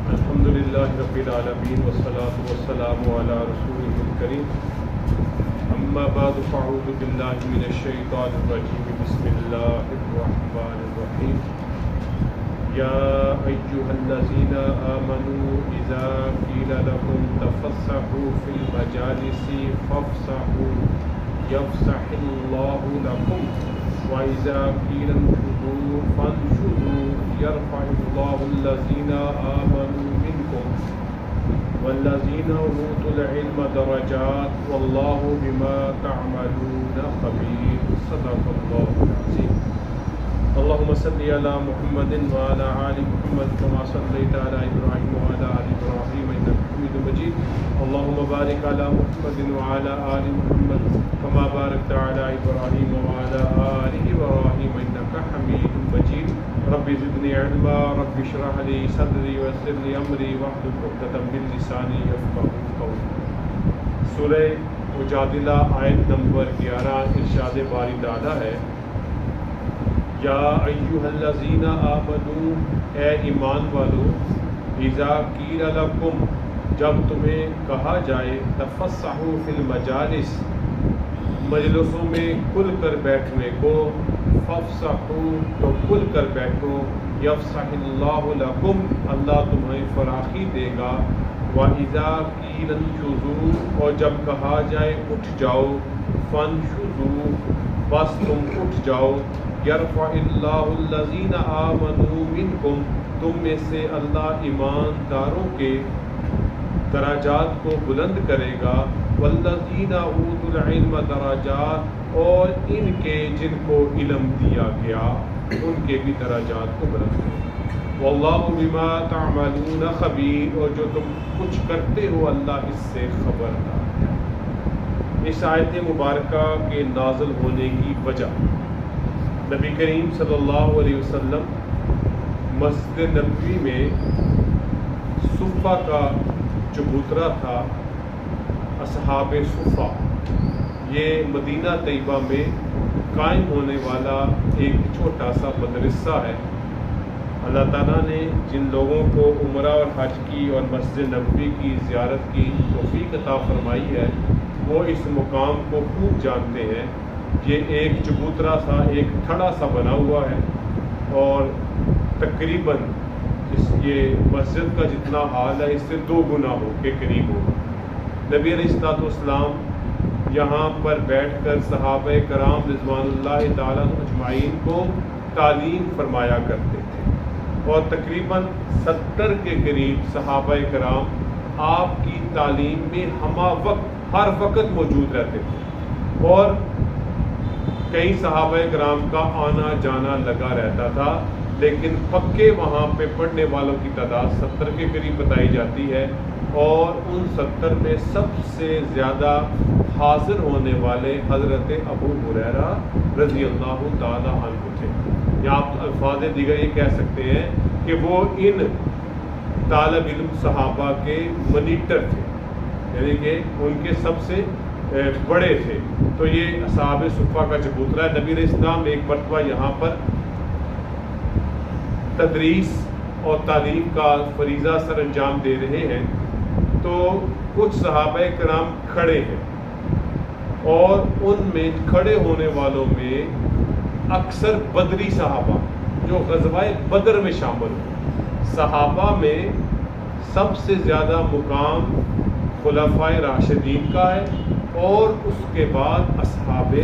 الحمدللہ رب العالمین والصلاة والسلام علی رسولہ الکریم اما بعد فاعوذ باللہ من الشیطان الرجیم بسم اللہ الرحمن الرحیم یا ایہا الذین آمنوا اذا قیل لکم تفسحوا فی المجالس فافسحوا یفسح اللہ لکم وَإِذَا قِيلَ انشُزُوا فَانشُزُوا يَرْفَعِ اللَّهُ الَّذِينَ آمَنُوا مِنكُمْ وَالَّذِينَ أُوتُوا الْعِلْمَ دَرَجَاتٍ وَاللَّهُ بِمَا تَعْمَلُونَ خَبِيرٌ صدق اللہ العظیم اللهم صل على محمد وعلى آل محمد كما صليت على إبراهيم وعلى آل إبراهيم إنك حميد مجيد اللهم بارك على محمد وعلى آل محمد كما باركت على إبراهيم وعلى آل إبراهيم إنك حميد مجيد رب زدني علما رب اشرح لي صدري ويسر لي أمري واحلل عقدة من لساني يفقهوا قولي سورہ مجادلہ آیت نمبر 11 ارشاد باری تعالیٰ ہے یا ایہا الذین آمنوا اے ایمان والو اذا قیل لکم جب تمہیں کہا جائے تفسحوا فی المجالس مجلسوں میں کھل کر بیٹھنے کو فافسحوا تو کھل کر بیٹھو یفسح اللہ لکم اللہ تمہیں فراخی دے گا وَإِذَا قِيلَ انشُزُوا اور جب کہا جائے اٹھ جاؤ فانشزوا بس تم اٹھ جاؤ یرفع اللہ الذین آمنوا منکم تم میں سے اللہ ایمانداروں کے درجات کو بلند کرے گا والذین اوتوا العلم درجات اور ان کے جن کو علم دیا گیا ان کے بھی درجات کو بلند کرے گا واللہ بما تعملون خبیر اور جو تم کچھ کرتے ہو اللہ اس سے خبردار ہے۔ اس آیت مبارکہ کے نازل ہونے کی وجہ نبی کریم صلی اللہ علیہ وسلم مسجد نبوی میں صفہ کا چبوترا تھا اصحاب صفہ یہ مدینہ طیبہ میں قائم ہونے والا ایک چھوٹا سا مدرسہ ہے۔ اللہ تعالیٰ نے جن لوگوں کو عمرہ اور حج کی اور مسجد نبوی کی زیارت کی توفیق عطا فرمائی ہے وہ اس مقام کو خوب جانتے ہیں۔ یہ ایک چبوترا سا ایک تھڑا سا بنا ہوا ہے اور تقریباً یہ مسجد کا جتنا حال ہے اس سے 2 گنا ہو کے قریب ہوگا۔ نبی علیہ الصلوۃ والسلام یہاں پر بیٹھ کر صحابہ کرام رضوان اللہ تعالیٰ اجمعین کو تعلیم فرمایا کرتے تھے اور تقریباً 70 کے قریب صحابہ کرام آپ کی تعلیم میں ہمہ وقت ہر وقت موجود رہتے تھے اور کئی صحابہ کرام کا آنا جانا لگا رہتا تھا لیکن پکے وہاں پہ پڑھنے والوں کی تعداد 70 کے قریب بتائی جاتی ہے اور ان 70 میں سب سے زیادہ حاضر ہونے والے حضرت ابو ہریرہ رضی اللہ تعالی عنہ تھے۔ یا آپ الفاظ دیگر یہ کہہ سکتے ہیں کہ وہ ان طالب علم صحابہ کے منیٹر تھے یعنی کہ ان کے سب سے بڑے تھے۔ تو یہ اصحاب صفہ کا چبوترا ہے۔ نبی علیہ السلام ایک مرتبہ یہاں پر تدریس اور تعلیم کا فریضہ سر انجام دے رہے ہیں تو کچھ صحابہ کرام کھڑے ہیں اور ان میں کھڑے ہونے والوں میں اکثر بدری صحابہ جو غزوہ بدر میں شامل ہیں۔ صحابہ میں سب سے زیادہ مقام خلفائے راشدین کا ہے اور اس کے بعد اصحاب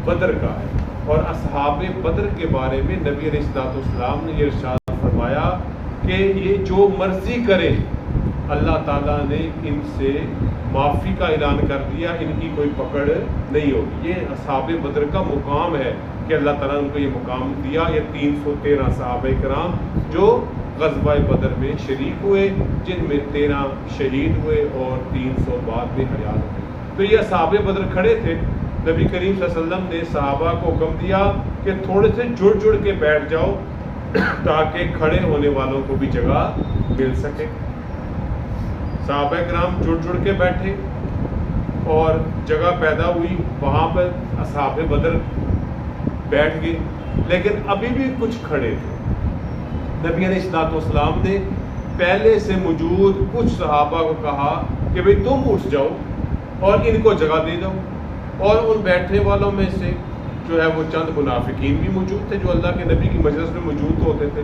بدر کا ہے اور اصحاب بدر کے بارے میں نبی علیہ الصلوۃ والسلام نے یہ ارشاد فرمایا کہ یہ جو مرضی کرے اللہ تعالیٰ نے ان سے معافی کا اعلان کر دیا ان کی کوئی پکڑ نہیں ہوگی۔ یہ اصحاب بدر کا مقام ہے کہ اللہ تعالیٰ نے ان کو یہ مقام دیا۔ یہ 313 صحابہ کرام جو غزوہ بدر میں شریک ہوئے جن میں 13 شہید ہوئے اور 300 بعد میں حیات ہوئے۔ تو یہ اصحاب بدر کھڑے تھے۔ نبی کریم صلی اللہ علیہ وسلم نے صحابہ کو حکم دیا کہ تھوڑے سے جڑ کے بیٹھ جاؤ تاکہ کھڑے ہونے والوں کو بھی جگہ مل سکے۔ صحابہ کرام جڑ کے بیٹھے اور جگہ پیدا ہوئی وہاں پر اصحاب بدر بیٹھ گئے لیکن ابھی بھی کچھ کھڑے تھے۔ نبی علیہ الصلوۃ والسلام نے پہلے سے موجود کچھ صحابہ کو کہا کہ بھئی تم اٹھ جاؤ اور ان کو جگہ دے دو، اور ان بیٹھنے والوں میں سے جو ہے وہ چند منافقین بھی موجود تھے جو اللہ کے نبی کی مجلس میں موجود ہوتے تھے۔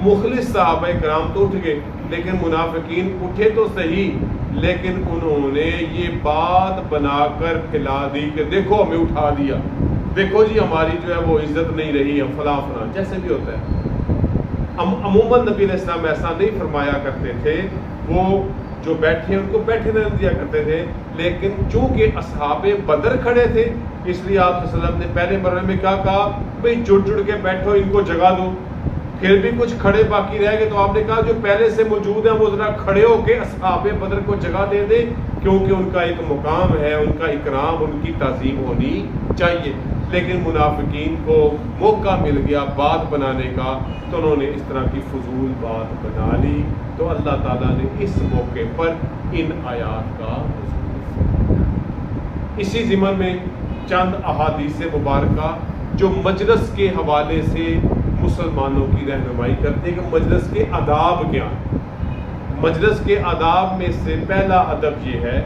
مخلص صحابہ کرام تو اٹھ گئے، لیکن منافقین اٹھے تو صحیح، لیکن انہوں نے یہ بات بنا کر پھیلا دی کہ دیکھو ہمیں اٹھا دیا، دیکھو جی ہماری جو ہے وہ عزت نہیں رہی، ہم فلاں فلاں، جیسے بھی ہوتا ہے۔ عموماً نبی علیہ السلام ایسا نہیں فرمایا کرتے تھے، وہ جو بیٹھے ان کو بیٹھے رہنے دیا کرتے تھے، لیکن چونکہ اصحاب بدر کھڑے تھے اس لیے آپ صلی اللہ علیہ وسلم نے پہلے مرحلے میں کیا کہا، بھئی جڑ جڑ کے بیٹھو، ان کو جگہ دو۔ پھر بھی کچھ کھڑے باقی رہ گئے تو آپ نے کہا جو پہلے سے موجود ہیں وہ ذرا کھڑے ہو کے اصحاب بدر کو جگہ دے دیں، کیونکہ ان کا ایک مقام ہے، ان کا اکرام، ان کی تعظیم ہونی چاہیے۔ لیکن منافقین کو موقع مل گیا بات بنانے کا تو انہوں نے اس طرح کی فضول بات بنا لی، تو اللہ تعالیٰ نے اس موقع پر ان آیات کا اسی ضمن میں چند احادیث مبارکہ جو مجلس کے حوالے سے مسلمانوں کی رہنمائی کرتے ہیں کہ مجلس کے آداب کیا ہیں۔ مجلس کے آداب میں سے پہلا ادب یہ ہے،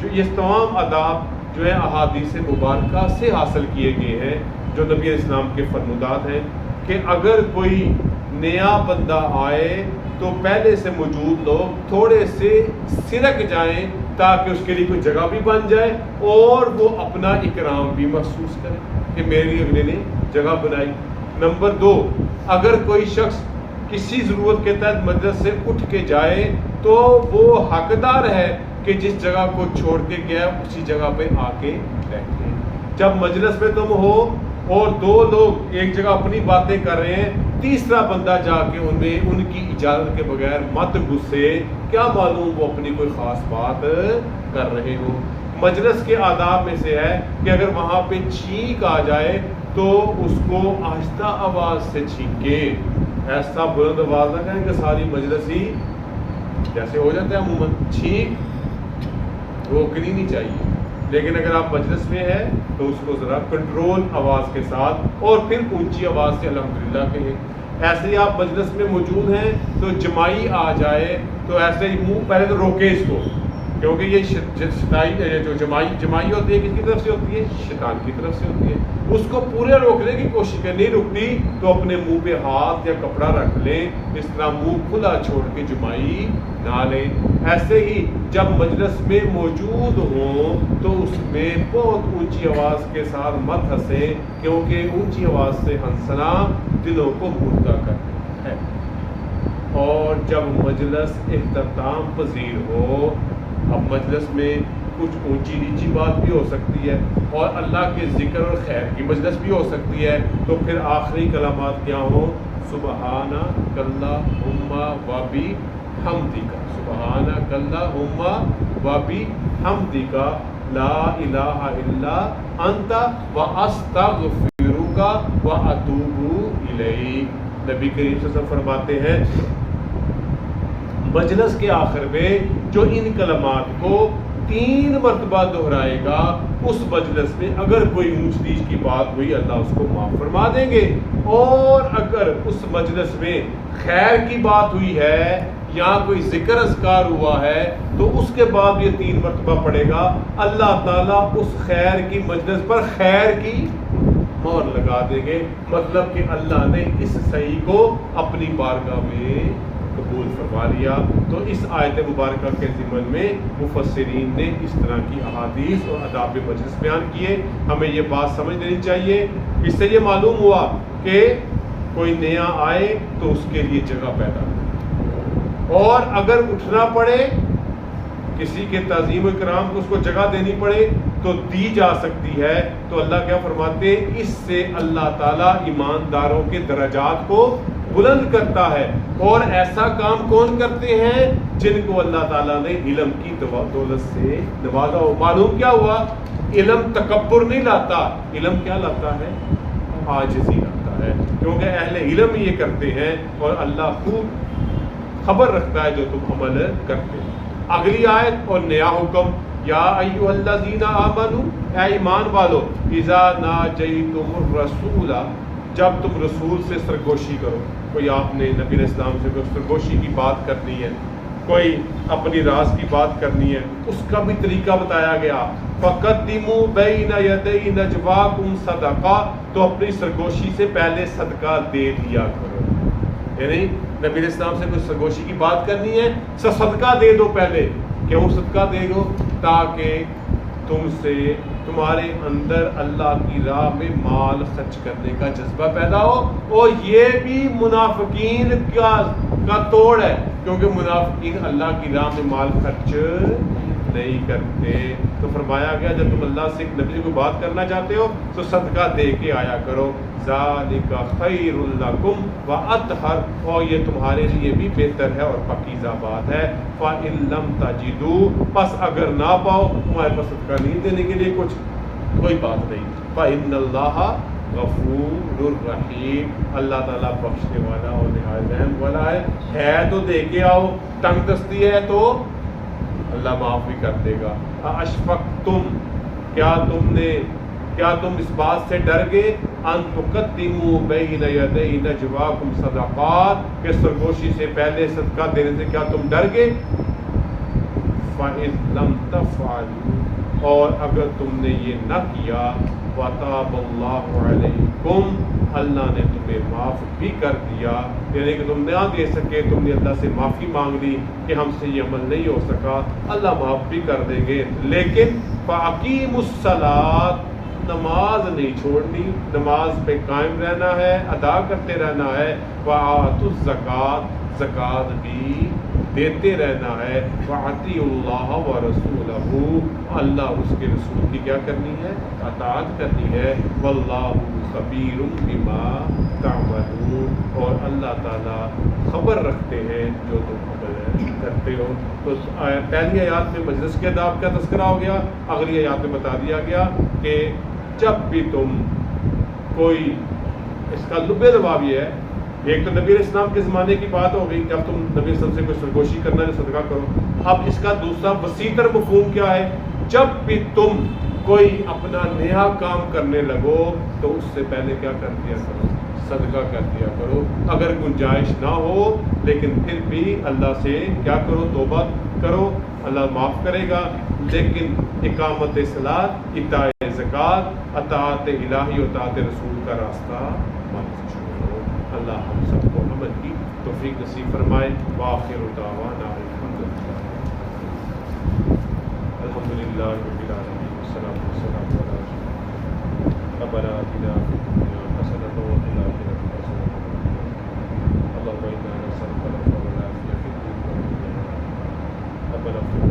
جو یہ تمام آداب جو ہے احادیث مبارکہ سے حاصل کیے گئے ہیں، جو نبی علیہ السلام کے فرمودات ہیں کہ اگر کوئی نیا بندہ آئے تو پہلے سے موجود لوگ تھوڑے سے سرک جائیں تاکہ اس کے لیے کوئی جگہ بھی بن جائے اور وہ اپنا اکرام بھی محسوس کرے کہ میری اگلے نے جگہ بنائی۔ نمبر 2، اگر کوئی شخص کسی ضرورت کے تحت مجلس سے اٹھ کے جائے تو وہ حقدار ہے کہ جس جگہ کو چھوڑ کے گیا اسی جگہ پہ آ کے بیٹھے۔ جب مجلس میں تم ہو اور 2 لوگ ایک جگہ اپنی باتیں کر رہے ہیں، تیسرا بندہ جا کے ان کی اجازت کے بغیر مت گھسے، کیا معلوم وہ اپنی کوئی خاص بات کر رہے ہو۔ مجلس کے آداب میں سے ہے کہ اگر وہاں پہ چھینک آ جائے تو اس کو آہستہ آواز سے چھینکے، ایسا بلند آواز نہ کہیں کہ ساری مجلس ہی جیسے ہو جاتا ہے عموماً، چھینک روکنی نہیں چاہیے، لیکن اگر آپ مجلس میں ہیں تو اس کو ذرا کنٹرول آواز کے ساتھ اور پھر اونچی آواز سے الحمدللہ کہیں۔ ایسے ہی آپ مجلس میں موجود ہیں تو جمائی آ جائے تو ایسے ہی منہ پہلے تو روکے اس کو، کیونکہ یہ جو جمائی ہوتی ہے کس کی طرف سے ہوتی ہے؟ شیطان کی طرف سے ہوتی ہے۔ اس کو پورے روکنے کی کوشش کریں، نہیں رکتی تو اپنے منہ پہ ہاتھ یا کپڑا رکھ لیں، اس طرح منہ کھلا چھوڑ کے جمائی نہ لیں۔ ایسے ہی جب مجلس میں موجود ہوں تو اس میں بہت اونچی آواز کے ساتھ مت ہنسیں، کیونکہ اونچی آواز سے ہنسنا دلوں کو مردہ کرتا ہے۔ اور جب مجلس اختتام پذیر ہو، اب مجلس میں کچھ اونچی نیچی بات بھی ہو سکتی ہے اور اللہ کے ذکر اور خیر کی مجلس بھی ہو سکتی ہے، تو پھر آخری کلمات کیا ہوں؟ سبحانک اللہم و بحمدک، سبحانک اللہم و بحمدک، لا الہ الا انت واستغفرک واتوب الیک۔ نبی کریم صلی اللہ علیہ وسلم فرماتے ہیں مجلس کے آخر میں جو ان کلمات کو 3 مرتبہ دہرائے گا، اس مجلس میں اگر کوئی اونچ نیچ کی بات ہوئی اللہ اس کو معاف فرما دیں گے، اور اگر اس مجلس میں خیر کی بات ہوئی ہے یا کوئی ذکر اذکار ہوا ہے تو اس کے بعد یہ 3 مرتبہ پڑھے گا، اللہ تعالیٰ اس خیر کی مجلس پر خیر کی مہر لگا دیں گے، مطلب کہ اللہ نے اس صحیح کو اپنی بارگاہ میں قبول فرما لیا۔ تو اس آیت مبارکہ کے ضمن میں مفسرین نے اس طرح کی احادیث اور آداب مجلس بیان کیے۔ ہمیں یہ بات سمجھ لینی چاہیے، اس سے یہ معلوم ہوا کہ کوئی نیا آئے تو اس کے لیے جگہ پیدا ہو، اور اگر اٹھنا پڑے کسی کے تعظیم و اکرام کو اس کو جگہ دینی پڑے تو دی جا سکتی ہے۔ تو اللہ کیا فرماتے ہیں؟ اس سے اللہ تعالیٰ ایمانداروں کے درجات کو بلند کرتا ہے۔ اور ایسا کام کون کرتے ہیں؟ جن کو اللہ تعالیٰ نے علم کی دولت سے نوازا ہو۔ معلوم کیا ہوا؟ علم تکبر نہیں لاتا، علم کیا لاتا ہے؟ عاجزی لاتا ہے، کیونکہ اہل علم یہ کرتے ہیں اور اللہ خوب خبر رکھتا ہے جو تم عمل کرتے ہیں۔ اگلی آیت اور نیا حکم، یا ایھا الذین آمنوا، اے ایمان والو، اذا ناجیتم الرسول، جب تم رسول سے سرگوشی کرو، کوئی آپ نے نبی علیہ السلام سے کوئی سرگوشی کی بات کرنی ہے، کوئی اپنی راز کی بات کرنی ہے، اس کا بھی طریقہ بتایا گیا. فَقَدِّمُوا بَيْنَ يَدَيْ نَجْوَاكُمْ صَدَقَةً، تو اپنی سرگوشی سے پہلے صدقہ دے دیا کرو. یعنی نبی علیہ السلام سے کوئی سرگوشی کی بات کرنی ہے، صدقہ دے دو پہلے. کیوں صدقہ دے دو؟ تاکہ تمہارے اندر اللہ کی راہ میں مال خرچ کرنے کا جذبہ پیدا ہو. اور یہ بھی منافقین کا توڑ ہے، کیونکہ منافقین اللہ کی راہ میں مال خرچ نہیں کرتے. تو فرمایا گیا جب تم اللہ سے نبی سے کوئی بات کرنا چاہتے ہو تو صدقہ دے کے آیا کرو. ذالک خیر لکم واطہر، اور یہ تمہارے لیے بھی بہتر ہے اور پاکیزہ بات ہے. فَإِن لَمْ تَجِدُوا، پس اگر نہ پاؤ تمہارے پاس صدقہ نہیں دینے کے لیے کچھ، کوئی بات نہیں. فَإِنَّ اللَّهَ غفور الرحیم، اللہ تعالیٰ بخشنے والا اور نہایت رحم والا ہے تو دے کے آؤ، تنگ دستی ہے تو اللہ معاف بھی کر دے گا. اشفقتم، کیا تم اس بات سے ڈر گئے، ان تقدموا بین یدی نجواکم صدقات، کہ سرگوشی سے پہلے صدقہ دینے سے کیا تم ڈر گئے؟ فَإِن لَمْ تَفْعَلُوا، اور اگر تم نے یہ نہ کیا، وَتَابَ اللَّهُ عَلَيْكُمْ، اللہ نے تمہیں معاف بھی کر دیا. یعنی کہ تم نہ دے سکے، تم نے اللہ سے معافی مانگ لی کہ ہم سے یہ عمل نہیں ہو سکا، اللہ معاف بھی کر دیں گے. لیکن فَأَقِيمُوا الصَّلَاةَ، نماز نہیں چھوڑنی، نماز پہ قائم رہنا ہے، ادا کرتے رہنا ہے. وَآتُوا الزَّکَاةَ، زکوٰۃ بھی دیتے رہنا ہے. وَأَطِیعُوا اللَّهَ وَرَسُولَهُ، اللہ اس کے رسول کی کیا کرنی ہے؟ اطاعت کرنی ہے. وَاللَّهُ خَبِيرٌ بِمَا تَعْمَلُونَ، اور اللہ تعالیٰ خبر رکھتے ہیں جو تم عمل کرتے ہو. تو پہلی آیات میں مجلس کے آداب کا تذکرہ ہو گیا، اگلی آیات میں بتا دیا گیا کہ جب بھی تم کوئی، اس کا لب لباب یہ ہے، ایک تو نبی علیہ السلام کے زمانے کی بات ہو گئی کہ اب تم نبی علیہ السلام سے کوئی سرگوشی کرنا ہے صدقہ کرو. اب اس کا دوسرا وسیع مفہوم کیا ہے؟ جب بھی تم کوئی اپنا نیا کام کرنے لگو تو اس سے پہلے کیا کر دیا کرو؟ صدقہ کر دیا کرو. اگر گنجائش نہ ہو لیکن پھر بھی اللہ سے کیا کرو؟ توبہ کرو، اللہ معاف کرے گا. لیکن اقامت صلاۃ، ایتاء زکوٰۃ، اطاعت الہی و اطاعت رسول کا راستہ مت چھوڑو. اللہ ہم سب کو عمل کی توفیق نصیب فرمائے. وآخر دعوانا الحمدللہ رب العالمین، والصلاۃ والسلام علی رسول اللہ. ربنا آتنا فی الدنیا حسنۃ وفی الآخرۃ حسنۃ. اللهم انا نسألك العفو والعافیہ فی الدین والدنیا. ربنا اغفر